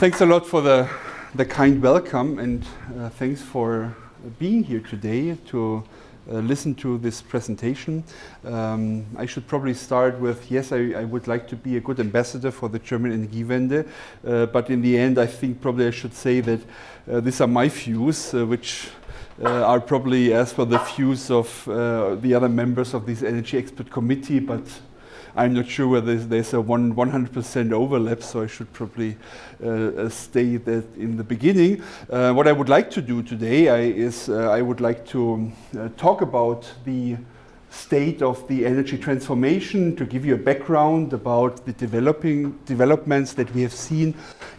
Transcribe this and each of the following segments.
Thanks a lot for the kind welcome, and thanks for being here today to listen to this presentation. I should probably start with, yes, I would like to be a good ambassador for the German Energiewende, but in the end I think probably I should say that these are my views, which are probably as for the views of the other members of this Energy Expert Committee, but I'm not sure whether there's a 100% overlap, so I should probably stay that in the beginning. What I would like to do today is I would like to talk about the state of the energy transformation, to give you a background about the developments that we have seen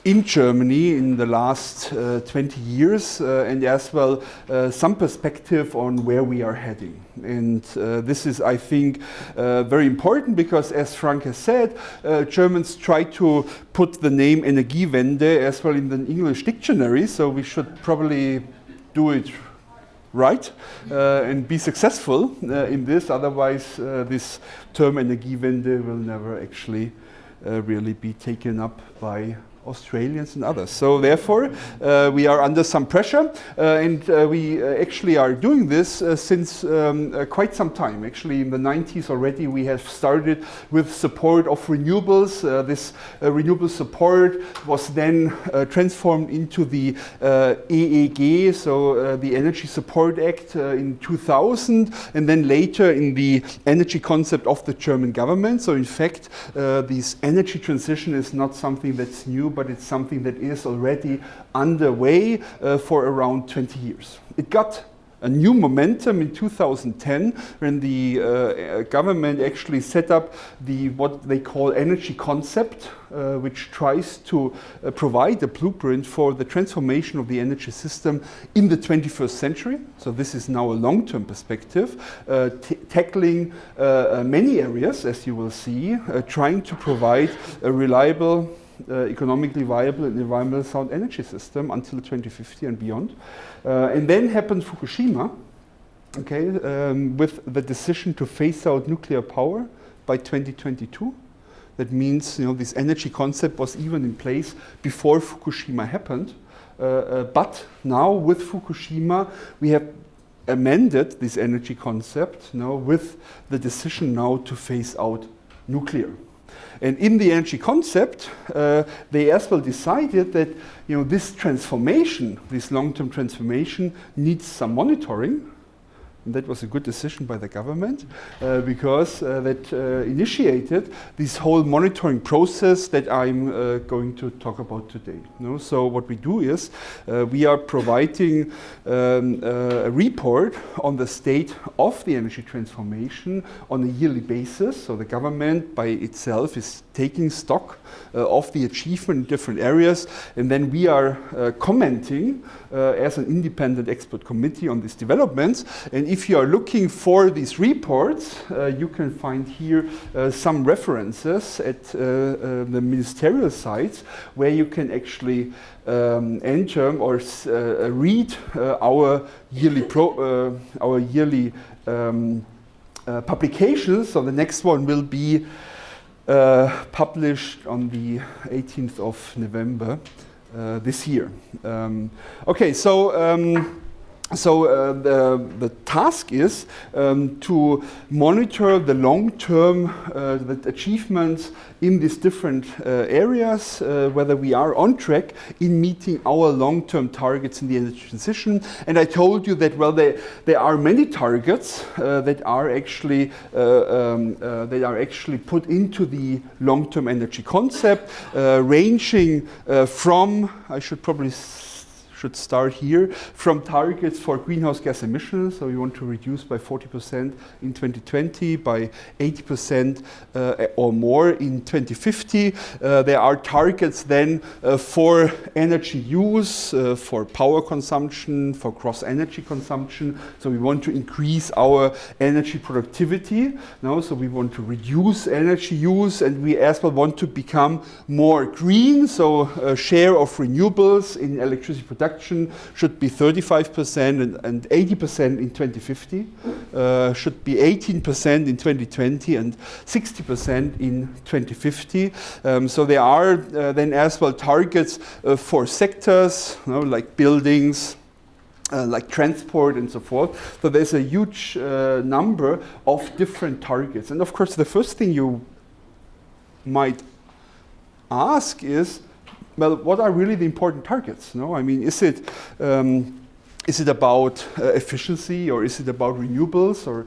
in Germany in the last 20 years, and as well some perspective on where we are heading. And this is, I think, very important because, as Frank has said, Germans try to put the name Energiewende as well in the English dictionary, so we should probably do it right and be successful in this. Otherwise, this term Energiewende will never actually really be taken up by Australians and others. So therefore, we are under some pressure, and we actually are doing this since quite some time. Actually, in the 90s already, we have started with support of renewables. This renewable support was then transformed into the EEG, so the Energy Support Act in 2000, and then later in the energy concept of the German government. So in fact, this energy transition is not something that's new, but it's something that is already underway for around 20 years. It got a new momentum in 2010 when the government actually set up what they call energy concept, which tries to provide a blueprint for the transformation of the energy system in the 21st century. So this is now a long-term perspective, tackling many areas, as you will see, trying to provide a reliable, economically viable and environmentally sound energy system until 2050 and beyond. And then happened Fukushima, okay, with the decision to phase out nuclear power by 2022. That means, you know, this energy concept was even in place before Fukushima happened. But now with Fukushima, we have amended this energy concept now with the decision now to phase out nuclear. And in the energy concept, they as well decided that, you know, this transformation, this long-term transformation, needs some monitoring. And that was a good decision by the government because that initiated this whole monitoring process that I'm going to talk about today. No? So what we do is we are providing a report on the state of the energy transformation on a yearly basis. So the government by itself is taking stock of the achievement in different areas, and then we are commenting as an independent expert committee on these developments. And if you are looking for these reports, you can find here some references at the ministerial sites where you can actually enter or read our yearly publications. So the next one will be published on the 18th of November this year. Okay, so the task is to monitor the long-term achievements in these different areas, whether we are on track in meeting our long-term targets in the energy transition. And I told you that, well, there are many targets that are actually put into the long-term energy concept, ranging from, I should probably start here, from targets for greenhouse gas emissions. So we want to reduce by 40% in 2020, by 80% or more in 2050. There are targets then for energy use, for power consumption, for gross energy consumption. So we want to increase our energy productivity. No? So we want to reduce energy use, and we as well want to become more green. So a share of renewables in electricity production reduction should be 35% and 80% in 2050, should be 18% in 2020 and 60% in 2050. So there are then as well targets for sectors, like buildings, like transport and so forth. So there's a huge number of different targets. And of course, the first thing you might ask is, well, what are really the important targets? No, I mean, is it about efficiency, or is it about renewables, or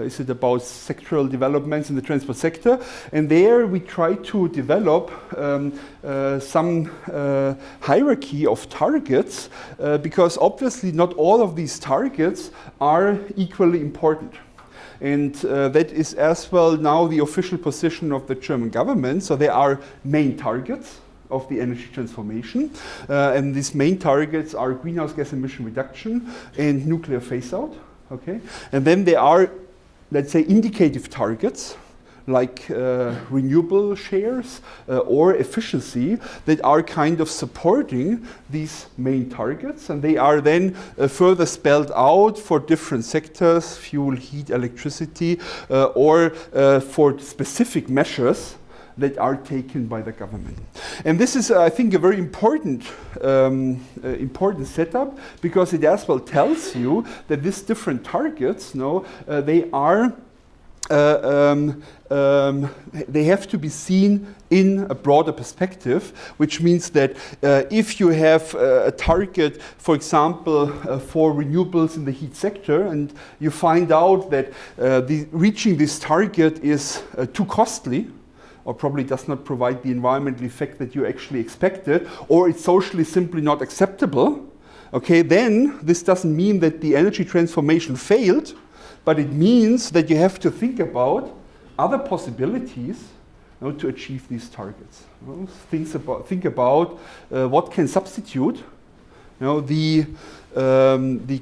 is it about sectoral developments in the transport sector? And there we try to develop some hierarchy of targets, because obviously not all of these targets are equally important. And that is as well now the official position of the German government. So there are main targets of the energy transformation. And these main targets are greenhouse gas emission reduction and nuclear phase out. Okay? And then there are, let's say, indicative targets like renewable shares or efficiency that are kind of supporting these main targets, and they are then further spelled out for different sectors, fuel, heat, electricity, or for specific measures that are taken by the government. And this is, I think, a very important setup, because it as well tells you that these different targets, they are they have to be seen in a broader perspective, which means that if you have a target, for example, for renewables in the heat sector, and you find out that reaching this target is too costly, or probably does not provide the environmental effect that you actually expected, or it's socially simply not acceptable, okay, then this doesn't mean that the energy transformation failed, but it means that you have to think about other possibilities to achieve these targets. Think about what can substitute the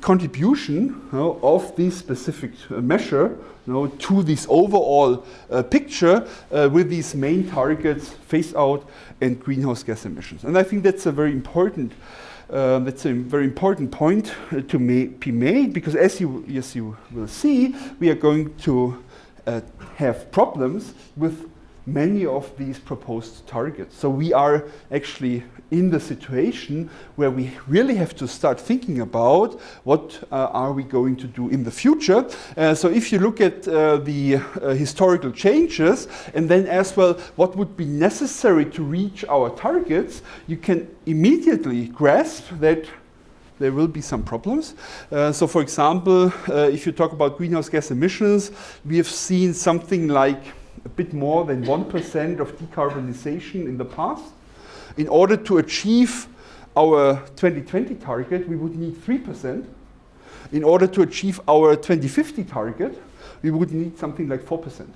contribution of this specific measure to this overall picture with these main targets, phase out and greenhouse gas emissions. And I think that's a very important point to be made, because as you will see, we are going to have problems with many of these proposed targets. So we are actually in the situation where we really have to start thinking about what are we going to do in the future. So if you look at the historical changes, and then as well what would be necessary to reach our targets, you can immediately grasp that there will be some problems. So for example, if you talk about greenhouse gas emissions, we have seen something like a bit more than 1% of decarbonization in the past. In order to achieve our 2020 target, we would need 3%. In order to achieve our 2050 target, we would need something like 4%.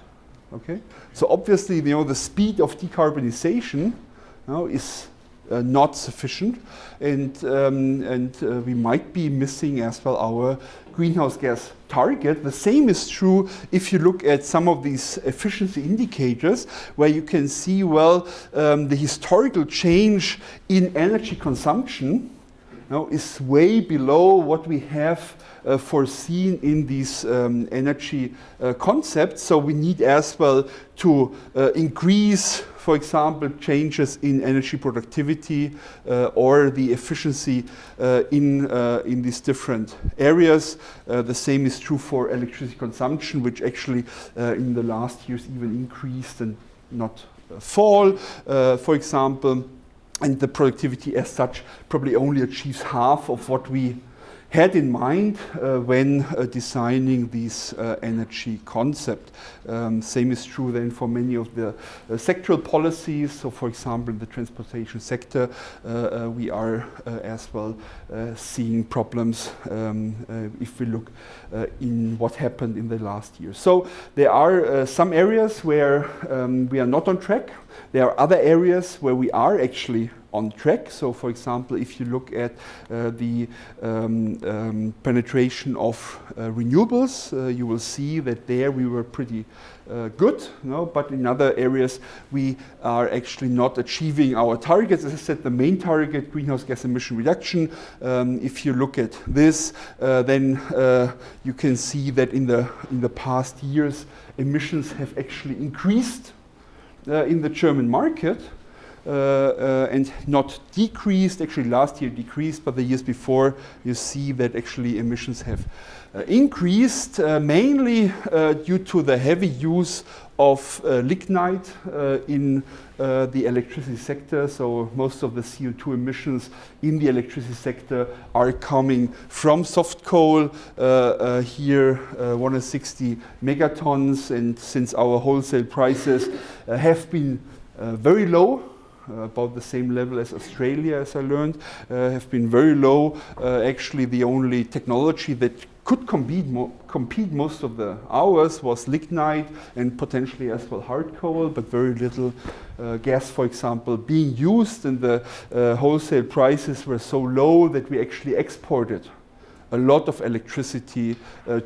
Okay? So obviously, the speed of decarbonization is not sufficient, and we might be missing as well our greenhouse gas target. The same is true if you look at some of these efficiency indicators, where you can see, well, the historical change in energy consumption is way below what we have foreseen in these energy concepts. So we need as well to increase, for example, changes in energy productivity or the efficiency in these different areas. The same is true for electricity consumption, which actually in the last years even increased and not fall, for example. And the productivity as such probably only achieves half of what we had in mind when designing this energy concept. Same is true then for many of the sectoral policies. So for example, in the transportation sector, we are as well seeing problems if we look in what happened in the last year. So there are some areas where we are not on track. There are other areas where we are actually on track. So, for example, if you look at the penetration of renewables, you will see that there we were pretty good, but in other areas we are actually not achieving our targets. As I said, the main target, greenhouse gas emission reduction, if you look at this, then you can see that in the past years emissions have actually increased in the German market. And not decreased. Actually, last year decreased, but the years before, you see that actually emissions have increased, mainly due to the heavy use of lignite in the electricity sector. So most of the CO2 emissions in the electricity sector are coming from soft coal. Here, 160 megatons, and since our wholesale prices have been very low, about the same level as Australia, as I learned, have been very low. Actually, the only technology that could compete most of the hours was lignite and potentially as well hard coal, but very little gas, for example, being used, and the wholesale prices were so low that we actually exported a lot of electricity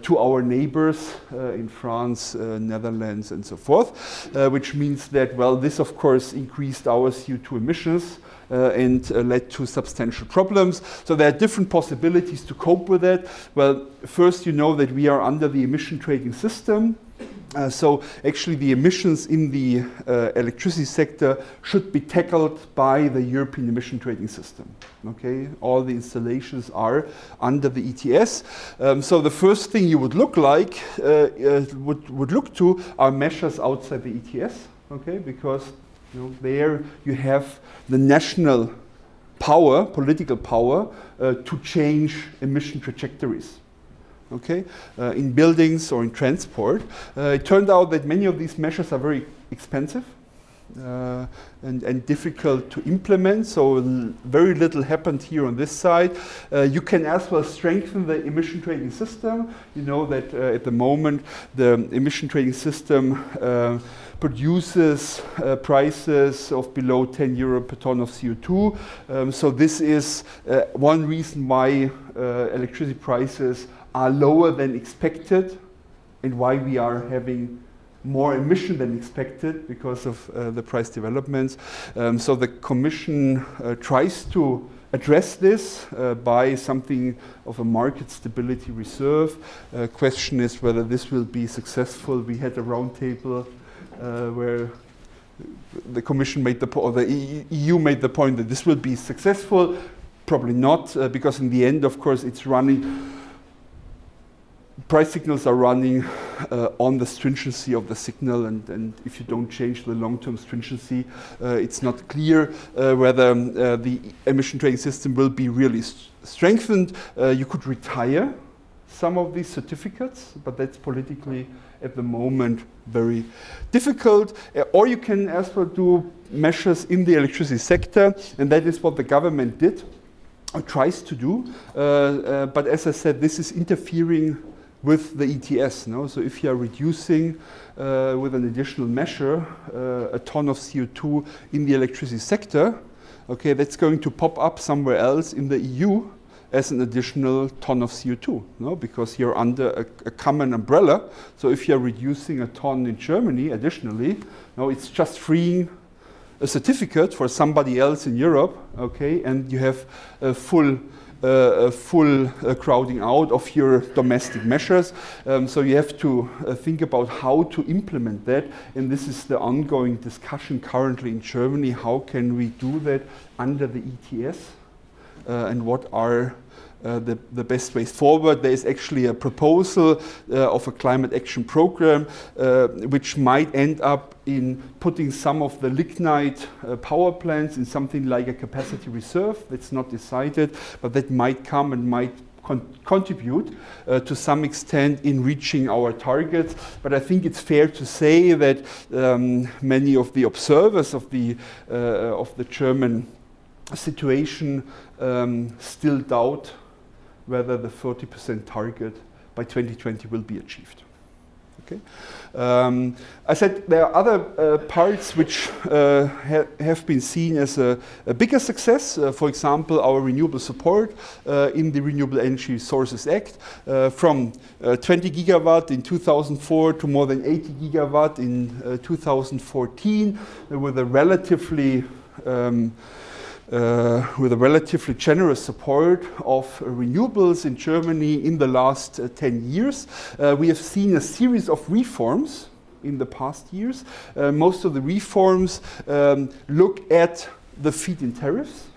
to our neighbors in France, Netherlands, and so forth, which means that, well, this of course increased our CO2 emissions and led to substantial problems. So there are different possibilities to cope with that. Well, first, you know that we are under the emission trading system. So actually the emissions in the electricity sector should be tackled by the European emission trading system. Okay, all the installations are under the ETS. So the first thing you would look to are measures outside the ETS. Okay, because there you have the national power, political power, to change emission trajectories. Okay, in buildings or in transport. It turned out that many of these measures are very expensive and difficult to implement, so very little happened here on this side. You can as well strengthen the emission trading system. You know that at the moment the emission trading system produces prices of below 10 euro per ton of CO2. So this is one reason why electricity prices are lower than expected, and why we are having more emission than expected because of the price developments. So the Commission tries to address this by something of a market stability reserve. Question is whether this will be successful. We had a roundtable where the Commission made or the EU made the point that this will be successful. Probably not, because in the end, of course, it's running. Price signals are running on the stringency of the signal, and if you don't change the long-term stringency, it's not clear whether the emission trading system will be really strengthened. You could retire some of these certificates, but that's politically at the moment very difficult. Or you can as well do measures in the electricity sector, and that is what the government did, or tries to do. But as I said, this is interfering with the ETS. No? So if you are reducing with an additional measure a ton of CO2 in the electricity sector, okay, that's going to pop up somewhere else in the EU as an additional ton of CO2, no? Because you're under a common umbrella. So if you're reducing a ton in Germany additionally, no, it's just freeing a certificate for somebody else in Europe, okay, and you have a full crowding out of your domestic measures. So you have to think about how to implement that, and this is the ongoing discussion currently in Germany. How can we do that under the ETS, and what are the best ways forward? There is actually a proposal of a climate action program which might end up in putting some of the lignite power plants in something like a capacity reserve. That's not decided, but that might come and might contribute to some extent in reaching our targets. But I think it's fair to say that many of the observers of the German situation still doubt whether the 30% target by 2020 will be achieved. Okay. I said there are other parts which have been seen as a bigger success. For example, our renewable support in the Renewable Energy Sources Act from 20 gigawatt in 2004 to more than 80 gigawatt in 2014 with a relatively generous support of renewables in Germany in the last 10 years. We have seen a series of reforms in the past years. Most of the reforms look at the feed-in tariffs.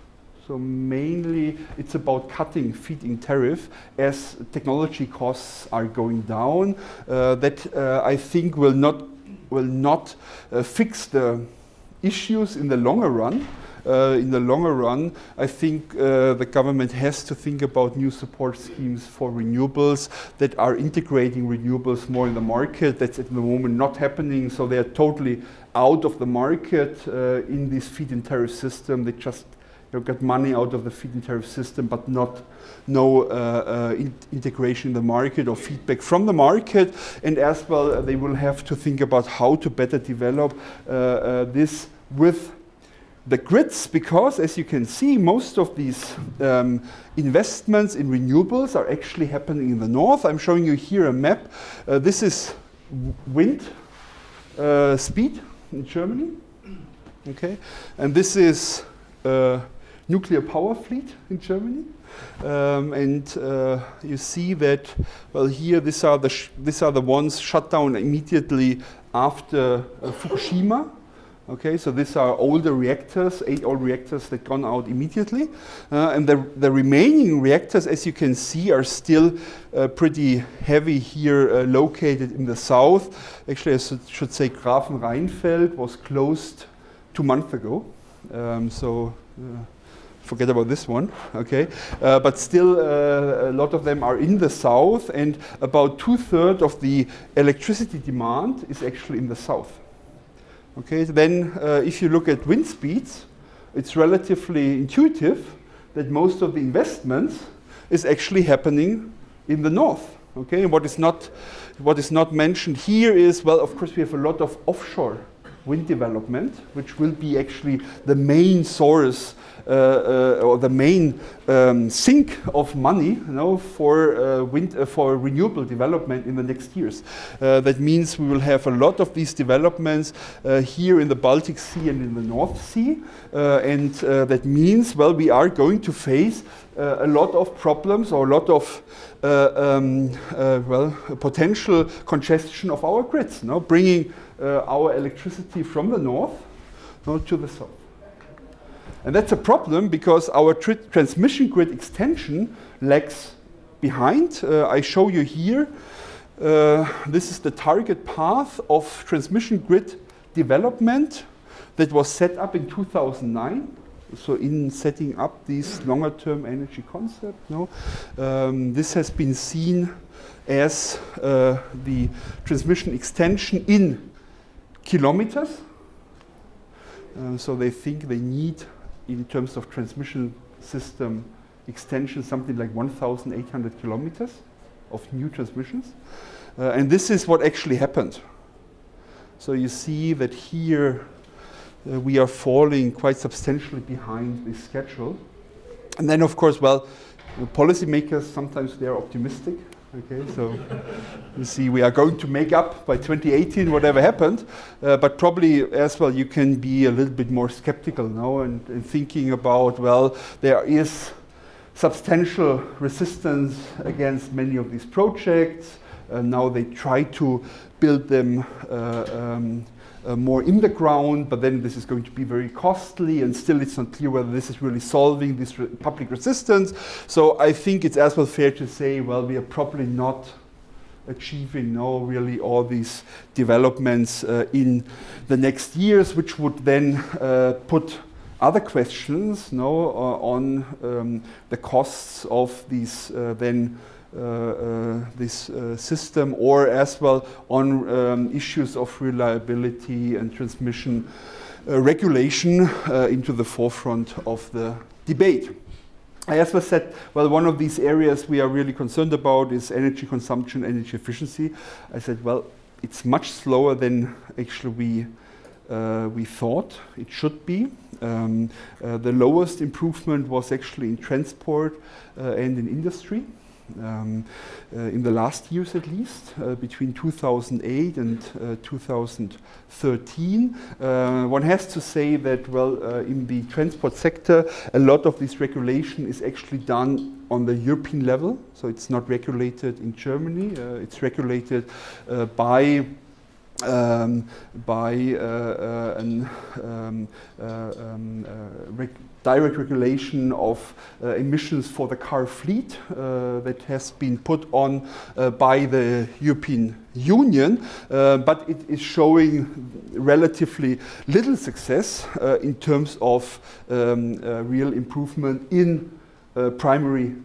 So mainly it's about cutting feed-in tariff as technology costs are going down. That I think will not fix the issues in the longer run. In the longer run, I think the government has to think about new support schemes for renewables that are integrating renewables more in the market. That's at the moment not happening, so they are totally out of the market in this feed-in tariff system. They just get money out of the feed-in tariff system, but no integration in the market or feedback from the market. And as well, they will have to think about how to better develop this with the grids, because as you can see, most of these investments in renewables are actually happening in the north. I'm showing you here a map. This is wind speed in Germany. Okay, and this is nuclear power fleet in Germany. You see that, well, here these are the ones shut down immediately after Fukushima. Okay, so these are older reactors, 8 old reactors that gone out immediately. And the remaining reactors, as you can see, are still pretty heavy here, located in the south. Actually, I should say Grafenrheinfeld was closed 2 months ago. Forget about this one, okay? But still, a lot of them are in the south, and about 2/3 of the electricity demand is actually in the south. Okay, then if you look at wind speeds, it's relatively intuitive that most of the investments is actually happening in the north. Okay, and what is not mentioned here is, well, of course we have a lot of offshore wind development, which will be actually the main source or the main sink of money, for renewable development in the next years. That means we will have a lot of these developments here in the Baltic Sea and in the North Sea, and that means, well, we are going to face a lot of problems or a lot of potential congestion of our grids, bringing our electricity from the north to the south. And that's a problem because our transmission grid extension lags behind. I show you here, this is the target path of transmission grid development that was set up in 2009. So in setting up this longer term energy concept, this has been seen as the transmission extension in kilometers. So they think they need, in terms of transmission system extension, something like 1,800 kilometers of new transmissions. And this is what actually happened. So you see that here we are falling quite substantially behind this schedule. And then, of course, well, policymakers, sometimes they are optimistic. Okay, so you see we are going to make up by 2018 whatever happened, but probably as well you can be a little bit more skeptical now and thinking about, well, there is substantial resistance against many of these projects. Now they try to build them more in the ground, but then this is going to be very costly, and still it's not clear whether this is really solving this public resistance. So I think it's as well fair to say, well, we are probably not achieving really all these developments in the next years, which would then put other questions on the costs of these this system, or as well on issues of reliability and transmission regulation into the forefront of the debate. I as well said, well, one of these areas we are really concerned about is energy consumption, energy efficiency. I said, well, it's much slower than actually we thought it should be. The lowest improvement was actually in transport and in industry. In the last years at least, between 2008 and 2013. One has to say that, well, in the transport sector, a lot of this regulation is actually done on the European level. So it's not regulated in Germany, it's regulated by direct regulation of emissions for the car fleet that has been put on by the European Union, but it is showing relatively little success in terms of real improvement in primary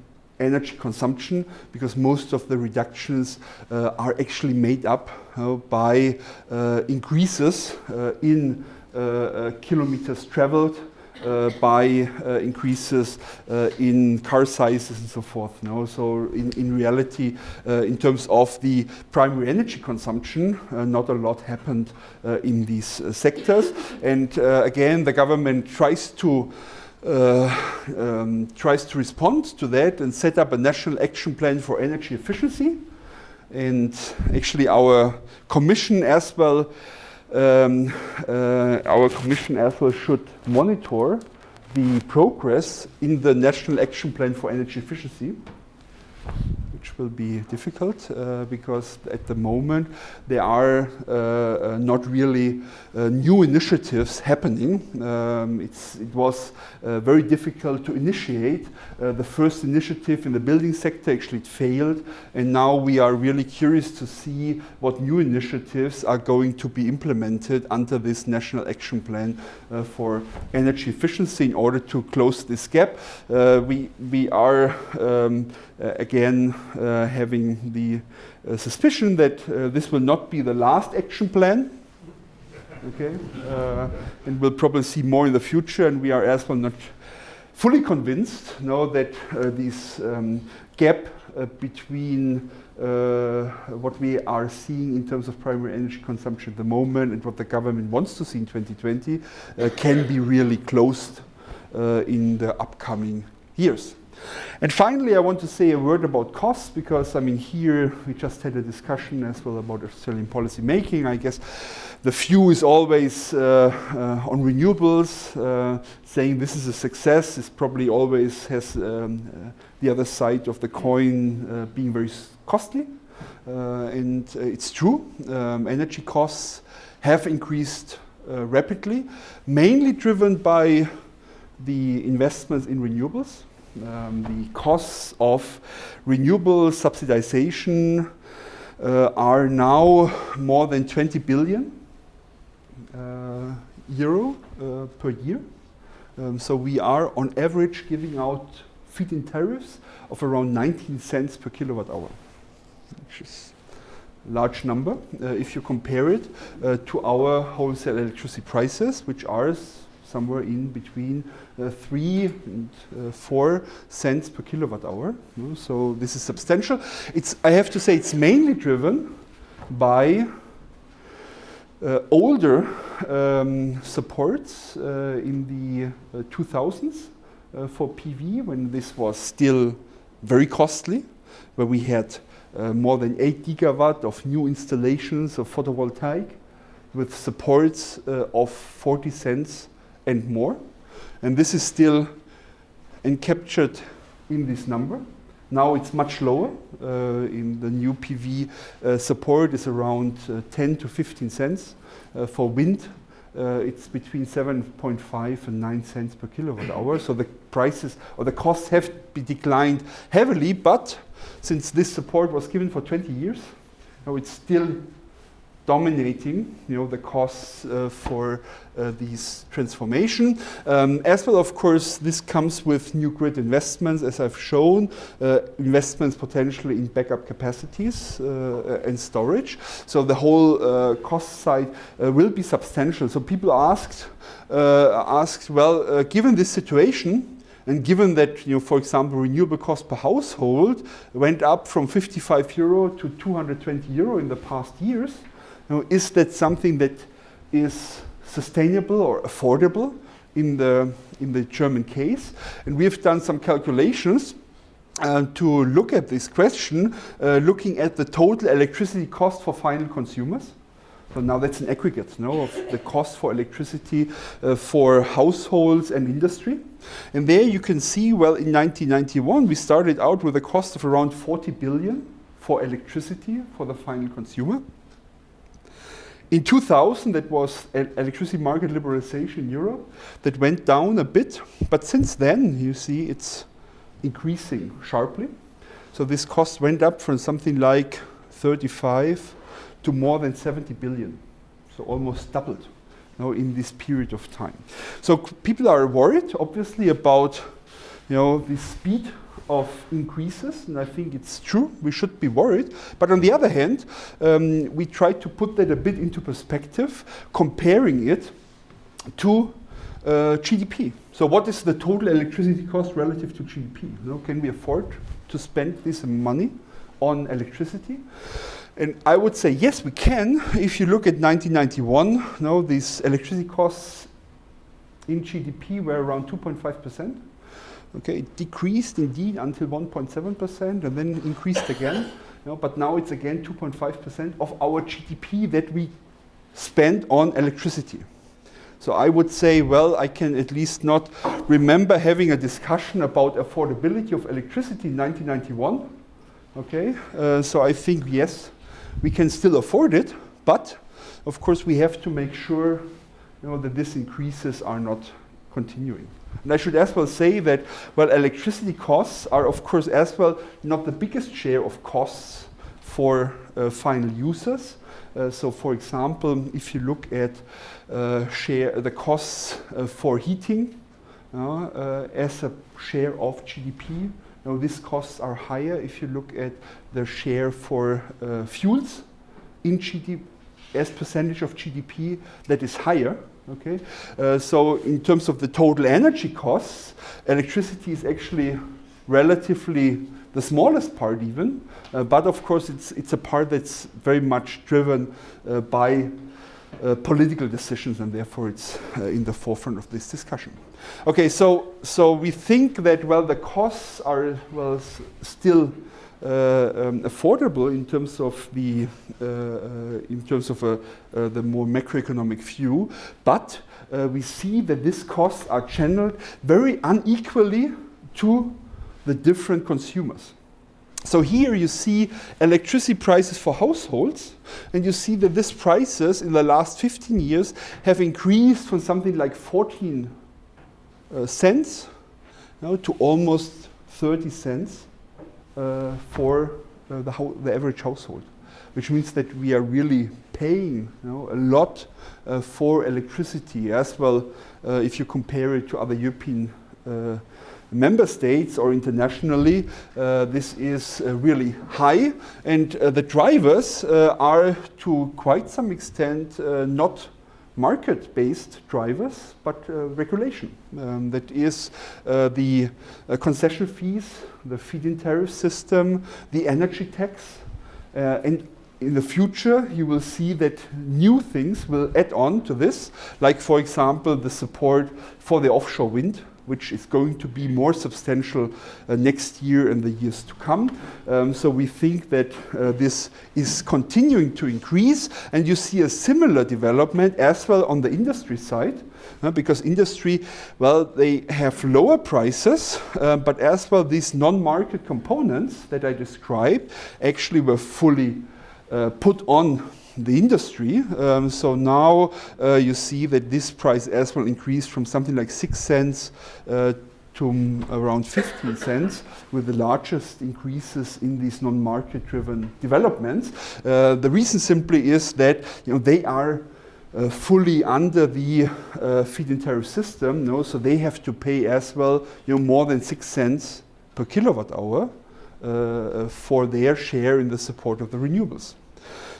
energy consumption, because most of the reductions are actually made up by increases in kilometers traveled, by increases in car sizes and so forth. So in reality, in terms of the primary energy consumption, not a lot happened in these sectors. And again, the government tries to respond to that and set up a national action plan for energy efficiency. And actually our commission as well should monitor the progress in the national action plan for energy efficiency, which will be difficult because at the moment there are not really new initiatives happening. It was very difficult to initiate. The first initiative in the building sector actually failed, and now we are really curious to see what new initiatives are going to be implemented under this national action plan for energy efficiency in order to close this gap. We are again having the suspicion that this will not be the last action plan. Okay, and we'll probably see more in the future, and we are as well not fully convinced that this gap between what we are seeing in terms of primary energy consumption at the moment and what the government wants to see in 2020 can be really closed in the upcoming years. And finally, I want to say a word about costs, because I mean here we just had a discussion as well about Australian policy making. I guess the view is always on renewables, saying this is a success. This probably always has the other side of the coin being very costly, and it's true. Energy costs have increased rapidly, mainly driven by the investments in renewables. The costs of renewable subsidization are now more than 20 billion euro per year. So we are on average giving out feed-in tariffs of around 19 cents per kilowatt hour, which is a large number if you compare it to our wholesale electricity prices, which are somewhere in between 3 and 4 cents per kilowatt hour. So this is substantial. I have to say it's mainly driven by older supports in the 2000s for PV, when this was still very costly, where we had more than 8 gigawatt of new installations of photovoltaic with supports of 40 cents and more. And this is still encaptured in this number. Now it's much lower. In the new PV support is around 10 to 15 cents. For wind, it's between 7.5 and 9 cents per kilowatt hour. So the prices or the costs have declined heavily, but since this support was given for 20 years, now it's still dominating, the costs for these transformation. As well, of course, this comes with new grid investments, as I've shown, investments potentially in backup capacities and storage. So the whole cost side will be substantial. So people asked, well, given this situation, and given that, for example, renewable cost per household went up from 55 euro to 220 euro in the past years, is that something that is sustainable or affordable in the German case? And we have done some calculations to look at this question, looking at the total electricity cost for final consumers. So now that's an aggregate of the cost for electricity for households and industry. And there you can see, well, in 1991, we started out with a cost of around 40 billion for electricity for the final consumer. In 2000, that was electricity market liberalization in Europe. That went down a bit, but since then, you see, it's increasing sharply. So this cost went up from something like 35 to more than 70 billion. So almost doubled in this period of time. So people are worried, obviously, about the speed of increases, and I think it's true, we should be worried. But on the other hand, we try to put that a bit into perspective, comparing it to GDP. So what is the total electricity cost relative to GDP? Can we afford to spend this money on electricity? And I would say yes, we can. If you look at 1991, these electricity costs in GDP were around 2.5%. Okay, it decreased indeed until 1.7% and then increased again. But now it's again 2.5% of our GDP that we spend on electricity. So I would say, well, I can at least not remember having a discussion about affordability of electricity in 1991. Okay, so I think yes, we can still afford it, but of course we have to make sure that these increases are not continuing. And I should as well say that, well, electricity costs are of course as well not the biggest share of costs for final users. So for example, if you look at the costs for heating as a share of GDP, these costs are higher if you look at the share for fuels in GDP as percentage of GDP, that is higher. Okay, so in terms of the total energy costs, electricity is actually relatively the smallest part even, but of course it's a part that's very much driven by political decisions, and therefore it's in the forefront of this discussion. Okay, so we think that, well, the costs are, well, still affordable in terms of the more macroeconomic view, but we see that these costs are channeled very unequally to the different consumers. So here you see electricity prices for households, and you see that these prices in the last 15 years have increased from something like 14 cents to almost 30 cents for the average household, which means that we are really paying a lot for electricity as well. If you compare it to other European member states or internationally, this is really high, and the drivers are to quite some extent not market-based drivers, but regulation. That is the concession fees, the feed-in tariff system, the energy tax, and in the future you will see that new things will add on to this, like for example the support for the offshore wind, which is going to be more substantial next year and the years to come. So we think that this is continuing to increase, and you see a similar development as well on the industry side, because industry, well, they have lower prices, but as well these non-market components that I described actually were fully put on the industry. So now you see that this price as well increased from something like 6 cents to around 15 cents, with the largest increases in these non-market driven developments. The reason simply is that they are fully under the feed-in tariff system, so they have to pay as well more than 6 cents per kilowatt hour for their share in the support of the renewables.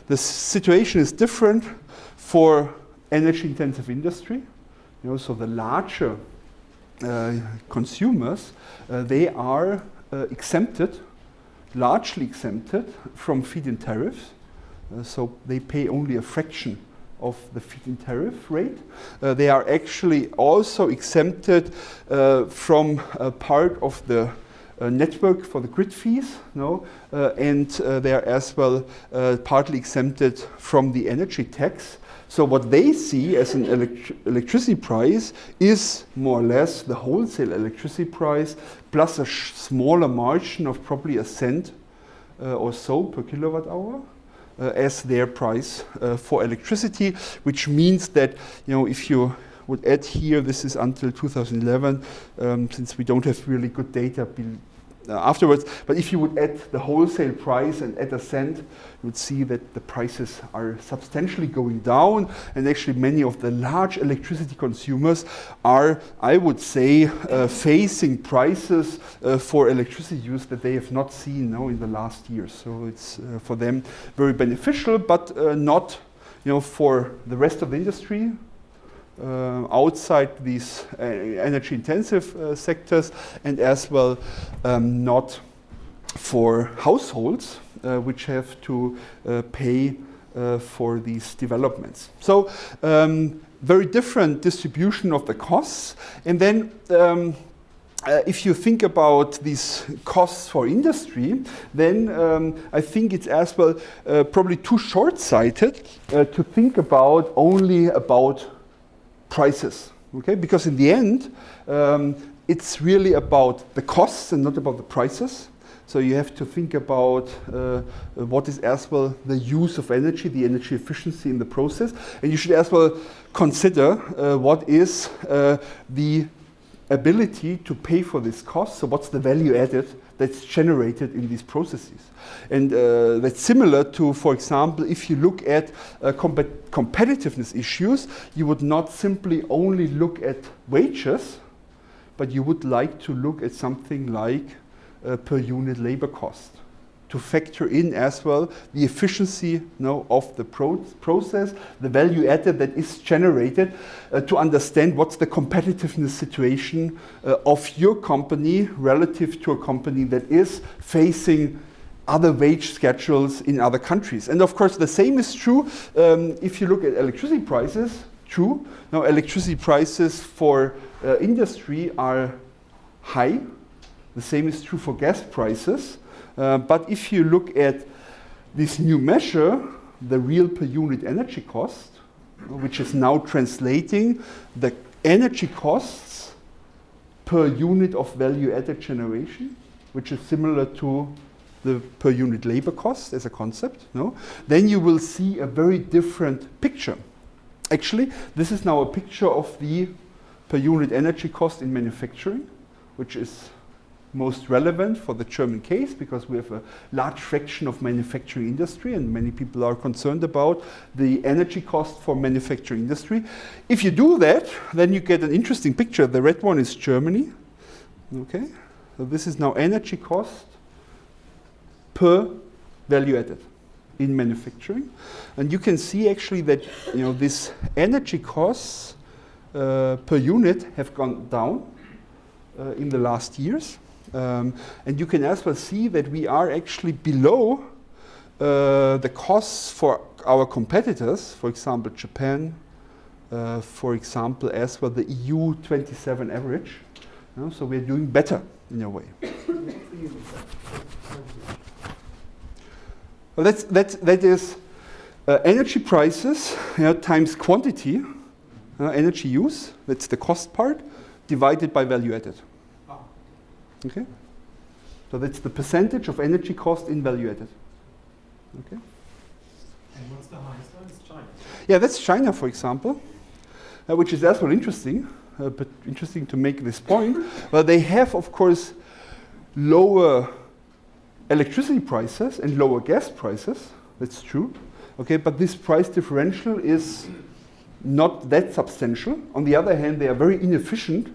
The situation is different for energy-intensive industry. So the larger consumers, they are exempted, largely exempted from feed-in tariffs. So they pay only a fraction of the feed-in tariff rate. They are actually also exempted from part of the network for the grid fees, and they are as well partly exempted from the energy tax. So what they see as an electricity price is more or less the wholesale electricity price plus a smaller margin of probably a cent or so per kilowatt hour as their price for electricity, which means that if you would add here, this is until 2011, since we don't have really good data afterwards, but if you would add the wholesale price and add a cent, you would see that the prices are substantially going down, and actually many of the large electricity consumers are, I would say, facing prices for electricity use that they have not seen in the last years. So it's for them very beneficial, but not for the rest of the industry. Outside these energy-intensive sectors, and as well not for households which have to pay for these developments. So very different distribution of the costs. And then if you think about these costs for industry, then I think it's as well probably too short-sighted to think about only about prices, okay? Because in the end, it's really about the costs and not about the prices. So you have to think about what is as well the use of energy, the energy efficiency in the process, and you should as well consider what is the ability to pay for this cost. So what's the value added that's generated in these processes? And that's similar to, for example, if you look at competitiveness issues, you would not simply only look at wages, but you would like to look at something like per unit labor cost, to factor in as well the efficiency of the process, the value added that is generated, to understand what's the competitiveness situation of your company relative to a company that is facing other wage schedules in other countries. And of course the same is true if you look at electricity prices. True, now electricity prices for industry are high. The same is true for gas prices. But if you look at this new measure, the real per unit energy cost, which is now translating the energy costs per unit of value added generation, which is similar to the per unit labor cost as a concept, then you will see a very different picture. Actually, this is now a picture of the per unit energy cost in manufacturing, which is most relevant for the German case because we have a large fraction of manufacturing industry and many people are concerned about the energy cost for manufacturing industry. If you do that, then you get an interesting picture. The red one is Germany. Okay, so this is now energy cost per value added in manufacturing. And you can see actually that this energy costs per unit have gone down in the last years. And you can as well see that we are actually below the costs for our competitors, for example, Japan, for example, as well the EU 27 average. So we're doing better in a way. Well, that is energy prices times quantity, energy use, that's the cost part, divided by value added. Okay, so that's the percentage of energy cost in value added. Okay. And what's the highest one? It's China. Yeah, that's China, for example, which is as well interesting, but interesting to make this point. Well, they have, of course, lower electricity prices and lower gas prices. That's true. Okay, but this price differential is not that substantial. On the other hand, they are very inefficient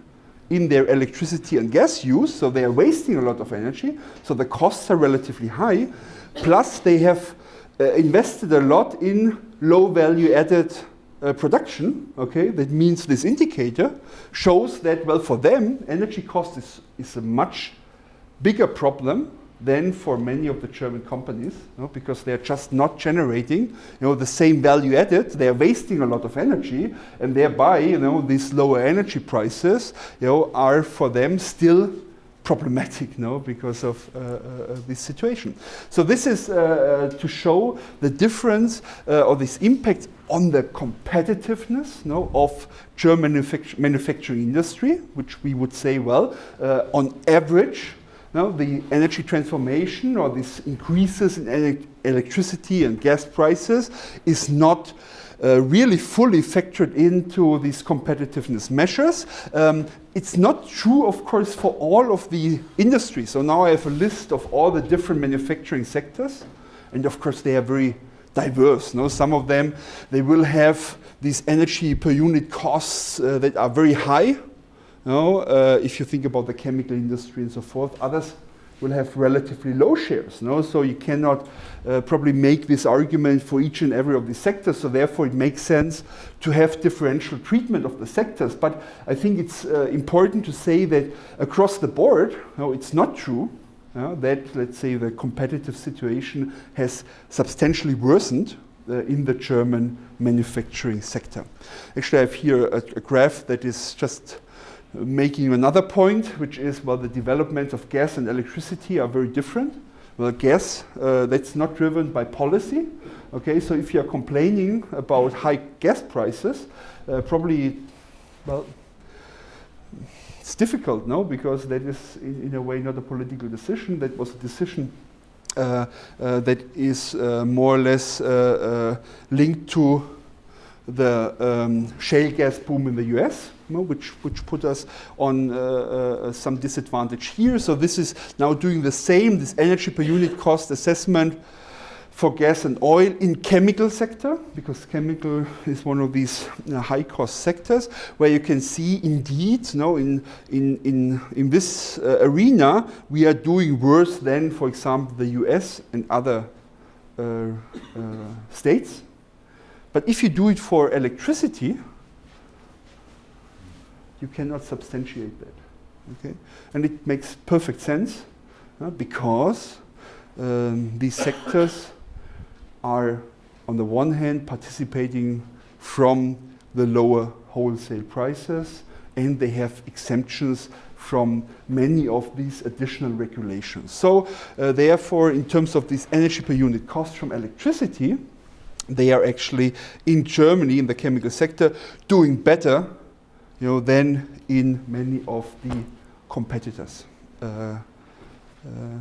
in their electricity and gas use, so they are wasting a lot of energy, so the costs are relatively high, plus they have invested a lot in low value added production. Okay, that means this indicator shows that, well, for them energy cost is a much bigger problem than for many of the German companies, because they're just not generating the same value added. They're wasting a lot of energy, and thereby these lower energy prices are for them still problematic because of this situation. So this is to show the difference or this impact on the competitiveness of German manufacturing industry, which we would say, well, on average, the energy transformation or these increases in electricity and gas prices is not really fully factored into these competitiveness measures. It's not true, of course, for all of the industries. So now I have a list of all the different manufacturing sectors, and of course they are very diverse. Some of them, they will have these energy per unit costs that are very high. If you think about the chemical industry and so forth, others will have relatively low shares. So you cannot probably make this argument for each and every of these sectors. So therefore, it makes sense to have differential treatment of the sectors. But I think it's important to say that across the board, it's not true that, let's say, the competitive situation has substantially worsened in the German manufacturing sector. Actually, I have here a graph that is just making another point, which is, well, the development of gas and electricity are very different. Well, gas, that's not driven by policy. Okay, so if you're complaining about high gas prices, probably, well, it's difficult, because that is in a way not a political decision. That was a decision that is more or less linked to the shale gas boom in the US, which put us on some disadvantage here. So this is now doing the same, this energy per unit cost assessment for gas and oil in chemical sector, because chemical is one of these high cost sectors, where you can see indeed, in this arena, we are doing worse than, for example, the US and other states. But if you do it for electricity, you cannot substantiate that. Okay? And it makes perfect sense because these sectors are, on the one hand, participating from the lower wholesale prices, and they have exemptions from many of these additional regulations. So therefore, in terms of this energy per unit cost from electricity, they are actually in Germany, in the chemical sector, doing better than in many of the competitors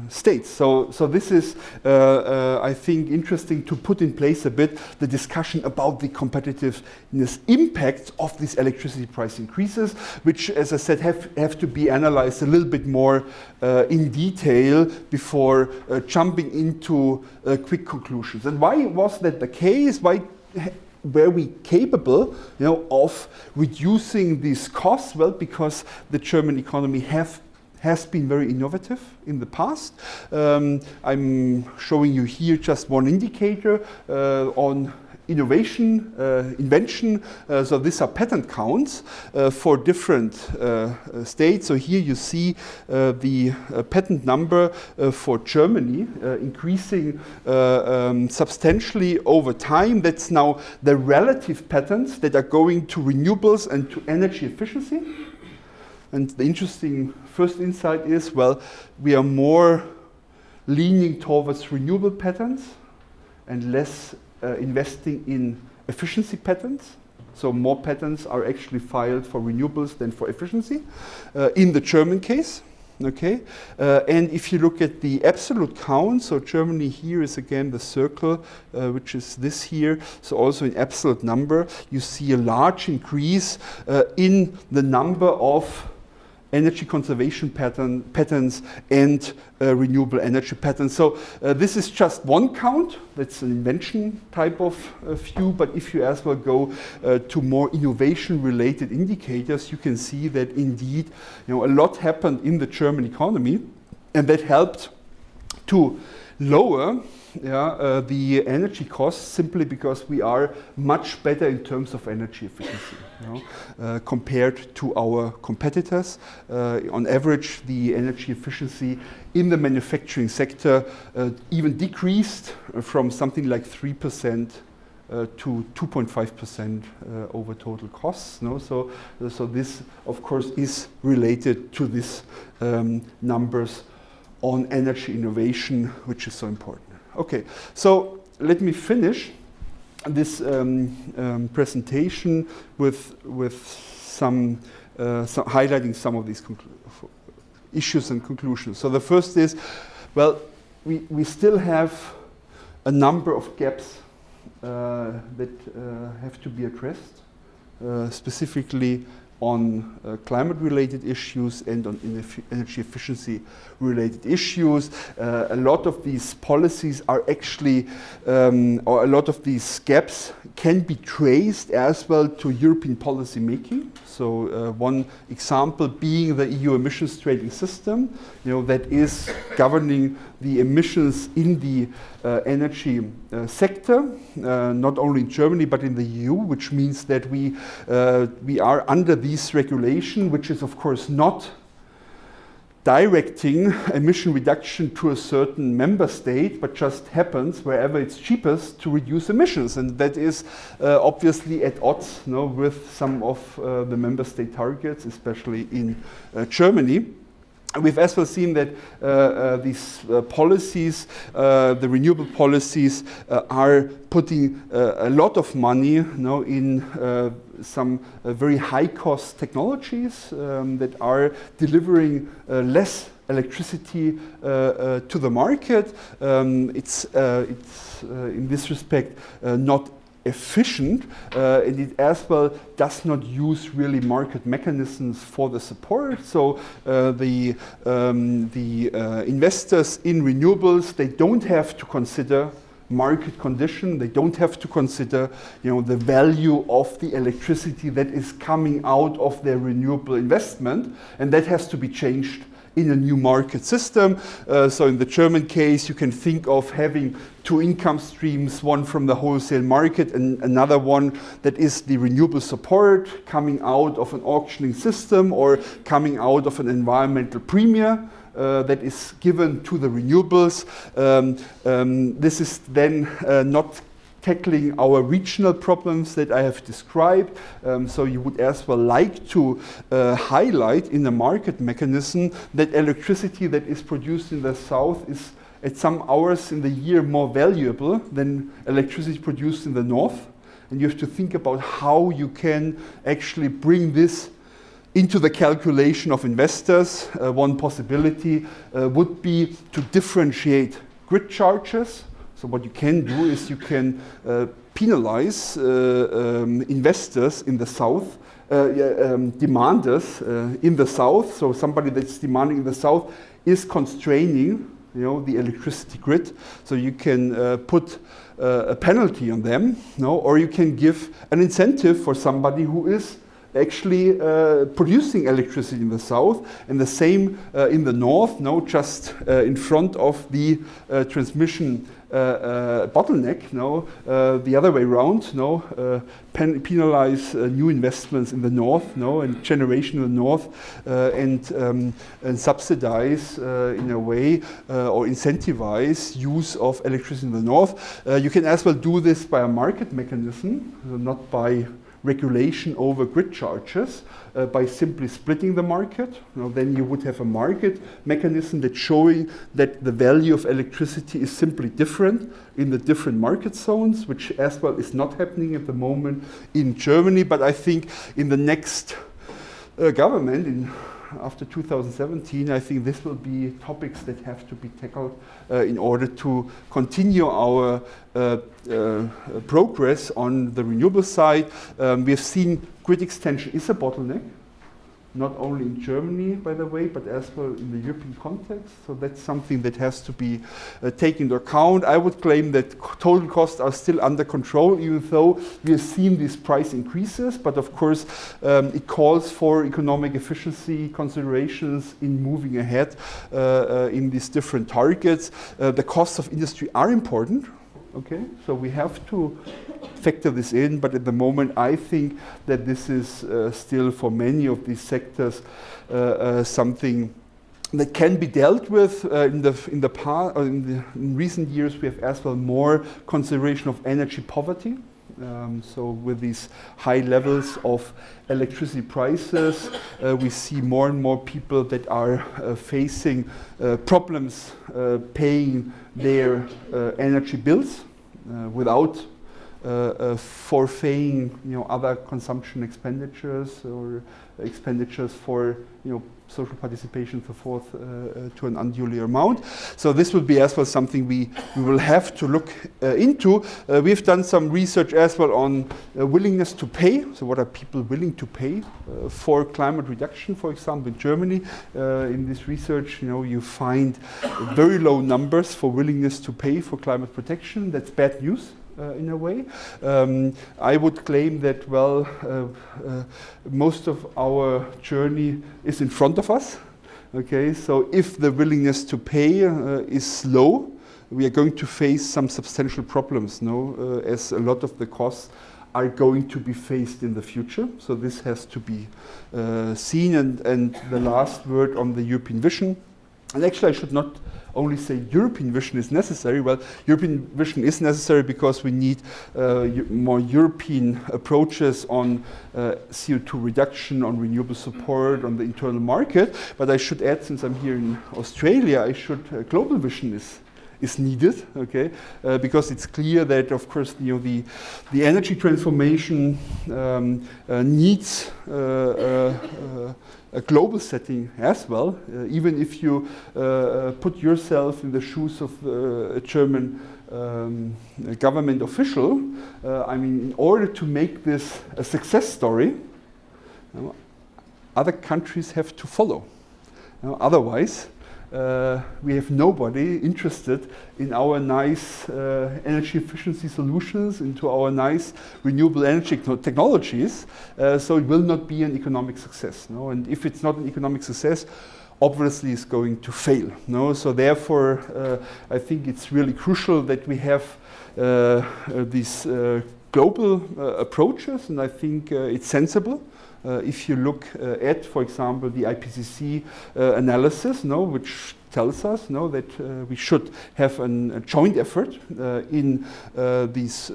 states. So this is, I think, interesting to put in place a bit the discussion about the competitiveness impact of these electricity price increases, which, as I said, have to be analyzed a little bit more in detail before jumping into quick conclusions. And why was that the case? Why were we capable of reducing these costs? Well, because the German economy has been very innovative in the past. I'm showing you here just one indicator on innovation, invention. So these are patent counts for different states. So here you see the patent number for Germany increasing substantially over time. That's now the relative patents that are going to renewables and to energy efficiency. And the interesting first insight is, well, we are more leaning towards renewable patents and less investing in efficiency patents. So more patents are actually filed for renewables than for efficiency in the German case. Okay, and if you look at the absolute count, so Germany here is again the circle, which is this here. So also in absolute number, you see a large increase in the number of energy conservation patents and renewable energy patents. So this is just one count. That's an invention type of view. But if you as well go to more innovation-related indicators, you can see that indeed, a lot happened in the German economy, and that helped to lower the energy costs simply because we are much better in terms of energy efficiency, compared to our competitors. On average, the energy efficiency in the manufacturing sector even decreased from something like 3% to 2.5% over total costs. So this, of course, is related to these numbers on energy innovation, which is so important. Okay, so let me finish this presentation with some highlighting some of these issues and conclusions. So the first is, well, we still have a number of gaps that have to be addressed, specifically on climate-related issues and on energy efficiency-related issues. A lot of these policies are actually, or a lot of these gaps can be traced as well to European policy making. So one example being the EU emissions trading system, that is governing the emissions in the energy sector, not only in Germany but in the EU, which means that we are under this regulation, which is of course not directing emission reduction to a certain member state, but just happens wherever it's cheapest to reduce emissions. And that is obviously at odds with some of the member state targets, especially in Germany. We've as well seen that these policies, the renewable policies, are putting a lot of money in some very high-cost technologies that are delivering less electricity to the market. It's in this respect not efficient, and it as well does not use really market mechanisms for the support. So the investors in renewables, they don't have to consider market condition. They don't have to consider, the value of the electricity that is coming out of their renewable investment, and that has to be changed in a new market system. So in the German case, you can think of having two income streams, one from the wholesale market and another one that is the renewable support coming out of an auctioning system or coming out of an environmental premium that is given to the renewables. This is then not tackling our regional problems that I have described. So you would as well like to highlight in the market mechanism that electricity that is produced in the south is at some hours in the year more valuable than electricity produced in the north. And you have to think about how you can actually bring this into the calculation of investors. One possibility would be to differentiate grid charges. So what you can do is you can penalize investors in the south, demanders in the south. So somebody that's demanding in the south is constraining, the electricity grid. So you can put a penalty on them, or you can give an incentive for somebody who is actually producing electricity in the south, and the same in the north, just in front of the transmission bottleneck, the other way around, penalize new investments in the north, and generation in the north, and subsidize in a way or incentivize use of electricity in the north. You can as well do this by a market mechanism, not by regulation over grid charges, by simply splitting the market. Then you would have a market mechanism that's showing that the value of electricity is simply different in the different market zones, which as well is not happening at the moment in Germany. But I think in the next government, after 2017, I think this will be topics that have to be tackled in order to continue our progress on the renewable side. We have seen grid extension is a bottleneck. not only in Germany, by the way, but as well in the European context. So that's something that has to be taken into account. I would claim that total costs are still under control, even though we have seen these price increases. But of course, it calls for economic efficiency considerations in moving ahead in these different targets. The costs of industry are important. Okay, so we have to factor this in, but at the moment I think that this is still for many of these sectors something that can be dealt with. In the past, in recent years, we have as well more consideration of energy poverty. So with these high levels of electricity prices, we see more and more people that are facing problems paying their energy bills without forfeiting, other consumption expenditures or expenditures for, social participation, so forth, to an unduly amount. So this would be as well something we will have to look into. We've done some research as well on willingness to pay. So what are people willing to pay for climate reduction, for example, in Germany? In this research, you find very low numbers for willingness to pay for climate protection. That's bad news. In a way, I would claim that, most of our journey is in front of us. Okay, so if the willingness to pay is low, we are going to face some substantial problems, as a lot of the costs are going to be faced in the future. So this has to be seen. And the last word on the European vision. And actually, I should not only say European vision is necessary. Well, European vision is necessary because we need more European approaches on CO2 reduction, on renewable support, on the internal market. But I should add, since I'm here in Australia, global vision is needed, okay? Because it's clear that, of course, the energy transformation needs a global setting as well. Even if you put yourself in the shoes of a German government official, in order to make this a success story, other countries have to follow. Otherwise, we have nobody interested in our nice energy efficiency solutions, into our nice renewable energy technologies. So it will not be an economic success. And if it's not an economic success, obviously it's going to fail. So therefore, I think it's really crucial that we have these global approaches, and I think it's sensible. If you look at, for example, the IPCC analysis, which tells us that we should have a joint effort in these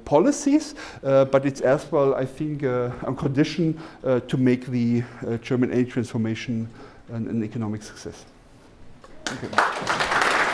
policies, but it's as well, I think, a condition to make the German energy transformation an economic success. Okay.